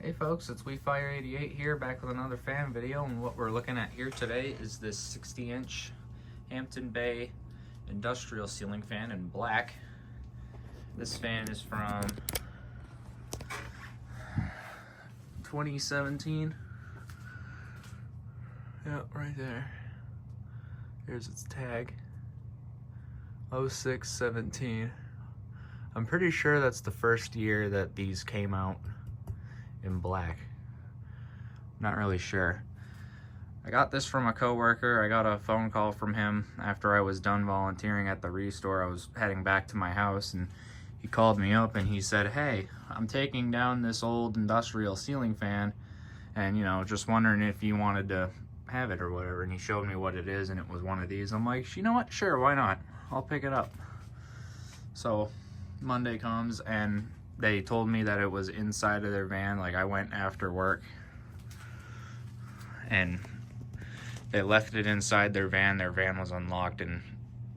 Hey folks, it's WeFire88 here, back with another fan video, and what we're looking at here today is this 60-inch Hampton Bay industrial ceiling fan in black. This fan is from 2017. Yeah, right there. Here's its tag. 0617. I'm pretty sure that's the first year that these came out in black. Not really sure. I got this from a coworker. I got a phone call from him after I was done volunteering at the Restore. I was heading back to my house and he called me up and he said, "Hey, I'm taking down this old industrial ceiling fan and, you know, just wondering if you wanted to have it or whatever." And he showed me what it is and it was one of these. I'm like, you know what? Sure, why not? I'll pick it up. So Monday comes and they told me that it was inside of their van. Like, I went after work and they left it inside their van. Their van was unlocked and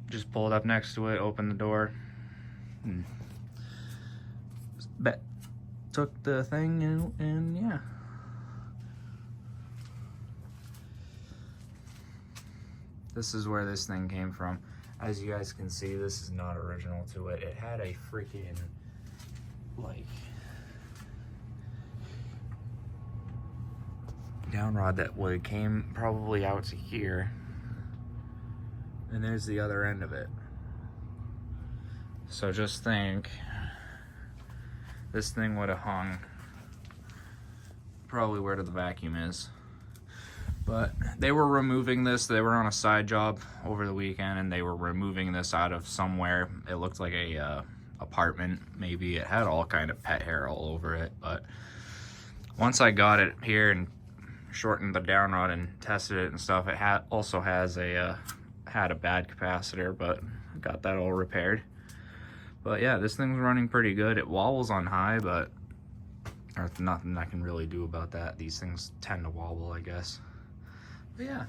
just pulled up next to it, opened the door, and took the thing and yeah. This is where this thing came from. As you guys can see, this is not original to it. It had a freaking, like, down rod that came probably out to here, and there's the other end of it. So just think, this thing would have hung probably where the vacuum is. But they were removing this. They were on a side job over the weekend and they were removing this out of somewhere. It looked like a apartment maybe. It had all kind of pet hair all over it. But once I got it here and shortened the down rod and tested it and stuff, it also has had a bad capacitor, but got that all repaired. But yeah, this thing's running pretty good. It wobbles on high, but there's nothing I can really do about that. These things tend to wobble, I guess. But yeah.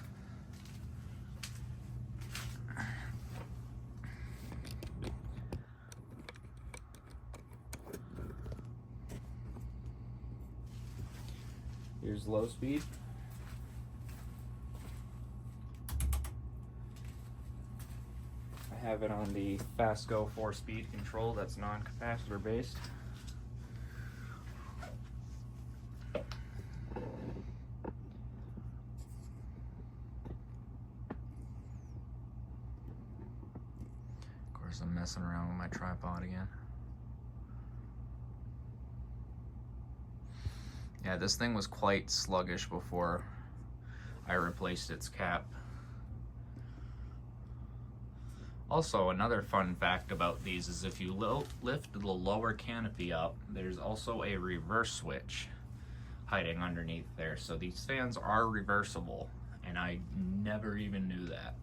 Here's low speed. I have it on the Fastgo 4-speed control that's non-capacitor based. Of course, I'm messing around with my tripod again. Yeah, this thing was quite sluggish before I replaced its cap. Also, another fun fact about these is if you lift the lower canopy up, there's also a reverse switch hiding underneath there. So these fans are reversible, and I never even knew that.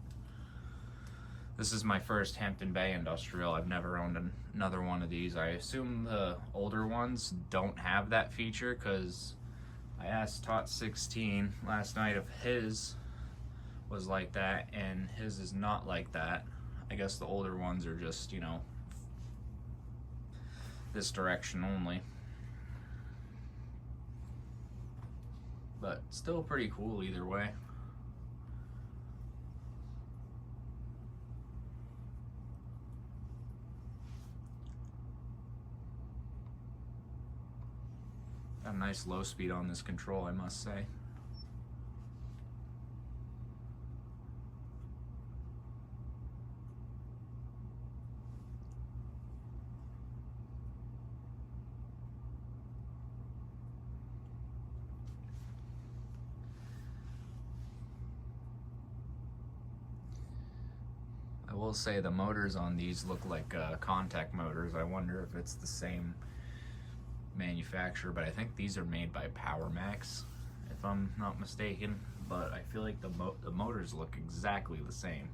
This is my first Hampton Bay industrial. I've never owned another one of these. I assume the older ones don't have that feature because I asked Tot16 last night if his was like that, and his is not like that. I guess the older ones are just, you know, this direction only. But still pretty cool either way. Got a nice low speed on this control, I must say. I will say the motors on these look like contact motors. I wonder if it's the same manufacturer, but I think these are made by PowerMax, if I'm not mistaken. But I feel like the motors look exactly the same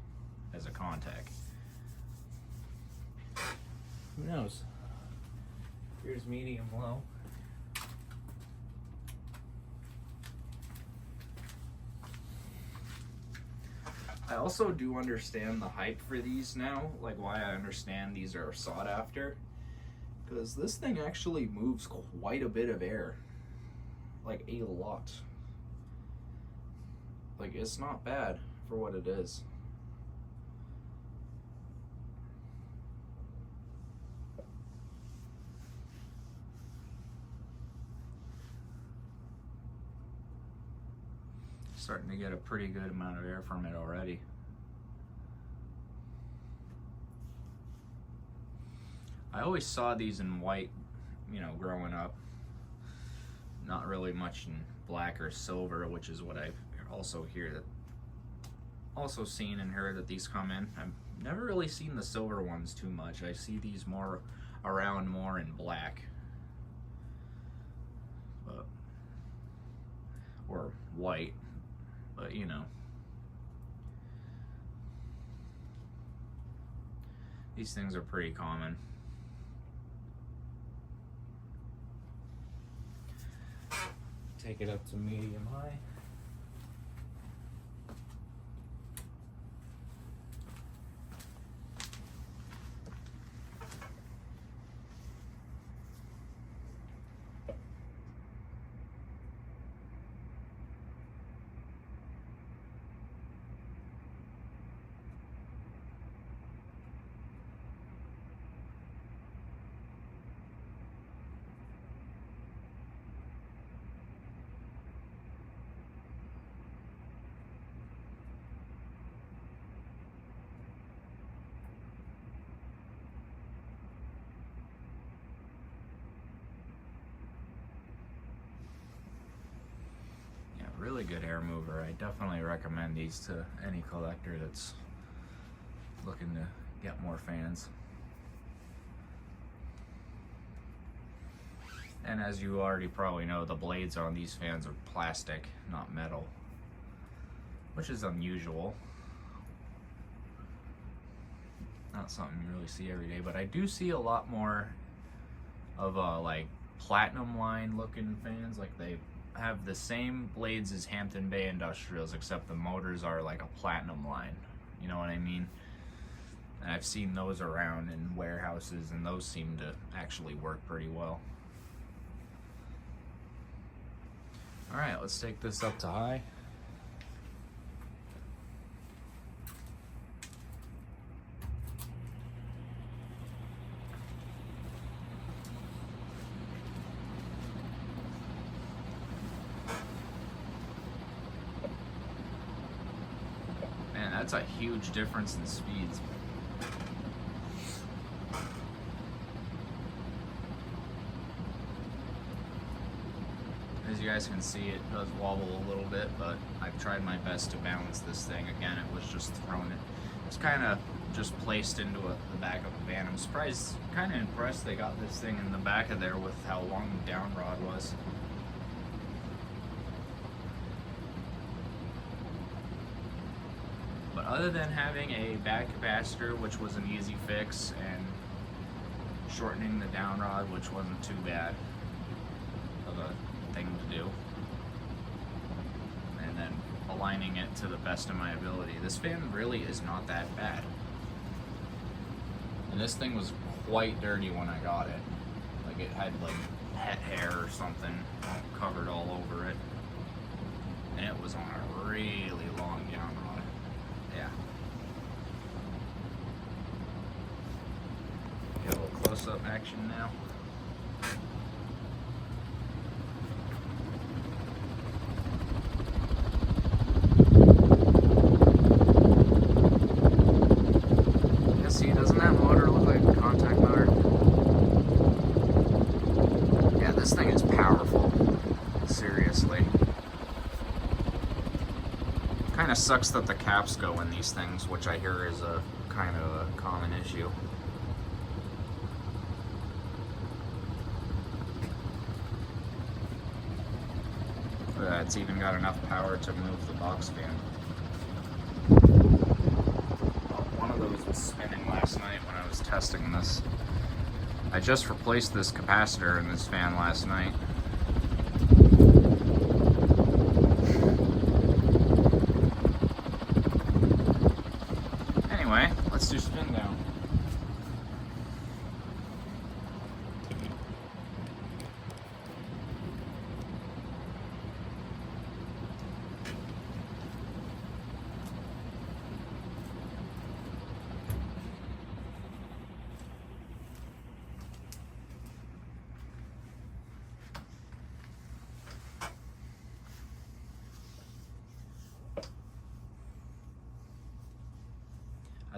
as a contact. Who knows? Here's medium low. I also do understand the hype for these now, like why I understand these are sought after. Because this thing actually moves quite a bit of air. like a lot. Like, it's not bad for what it is. Starting to get a pretty good amount of air from it already. I always saw these in white, you know, growing up. Not really much in black or silver, which is what I've also seen and heard that these come in. I've never really seen the silver ones too much. I see these more around more in black. Or white, but you know. These things are pretty common. Take it up to medium high. Really good air mover. I definitely recommend these to any collector that's looking to get more fans. And as you already probably know, the blades on these fans are plastic, not metal, which is unusual. Not something you really see every day, but I do see a lot more of like platinum line looking fans. Like, they have the same blades as Hampton Bay Industrials, except the motors are like a platinum line. You know what I mean? And I've seen those around in warehouses, and those seem to actually work pretty well. All right, let's take this up to high. That's a huge difference in speeds. As you guys can see, it does wobble a little bit, but I've tried my best to balance this thing. Again, it was just thrown it. It's kind of just placed into the back of the van. I'm surprised, kind of impressed they got this thing in the back of there with how long the down rod was. But other than having a back capacitor, which was an easy fix, and shortening the down rod, which wasn't too bad of a thing to do, and then aligning it to the best of my ability, this fan really is not that bad. And this thing was quite dirty when I got it. Like, it had like pet hair or something covered all over it. And it was on a really long down rod. Yeah. Get a little close-up action now. Yeah, see, doesn't that motor look like a contact motor? Yeah, this thing is powerful. Seriously. Kind of sucks that the caps go in these things, which I hear is a kind of a common issue. But it's even got enough power to move the box fan. One of those was spinning last night when I was testing this. I just replaced this capacitor in this fan last night. Anyway, let's do spin down.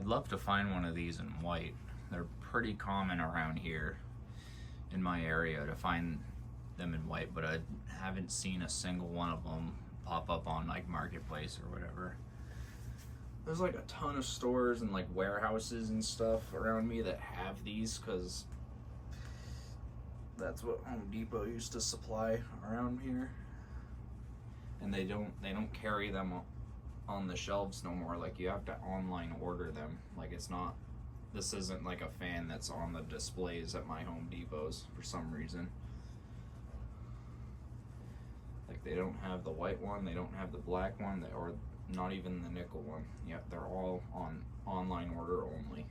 I'd love to find one of these in white. They're pretty common around here in my area to find them in white, but I haven't seen a single one of them pop up on like Marketplace or whatever. There's like a ton of stores and like warehouses and stuff around me that have these, because that's what Home Depot used to supply around here. And they don't carry them on the shelves no more. Like, you have to online order them. Like, this isn't like a fan that's on the displays at my Home Depots for some reason. Like, they don't have the white one, they don't have the black one, or not even the nickel one. Yep, they're all on online order only.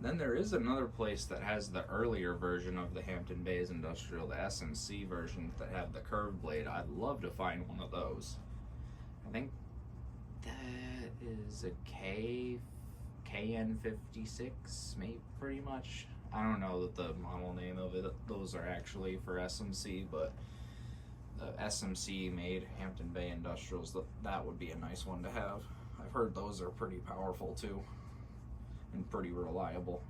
Then there is another place that has the earlier version of the Hampton Bays Industrial, the SMC version, that have the curved blade. I'd love to find one of those. I think that is a KN56, maybe, pretty much. I don't know the model name of it. Those are actually for SMC, but the SMC made Hampton Bay Industrials, that would be a nice one to have. I've heard those are pretty powerful too, and pretty reliable.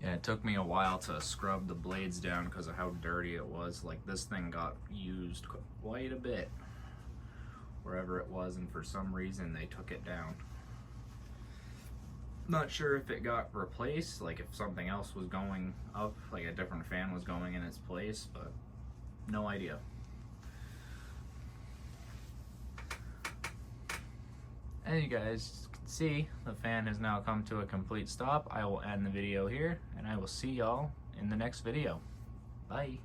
Yeah, it took me a while to scrub the blades down because of how dirty it was. Like, this thing got used quite a bit wherever it was, and for some reason they took it down. Not sure if it got replaced, like if something else was going up, like a different fan was going in its place, but no idea. As you guys can see, the fan has now come to a complete stop. I will end the video here, and I will see y'all in the next video. Bye.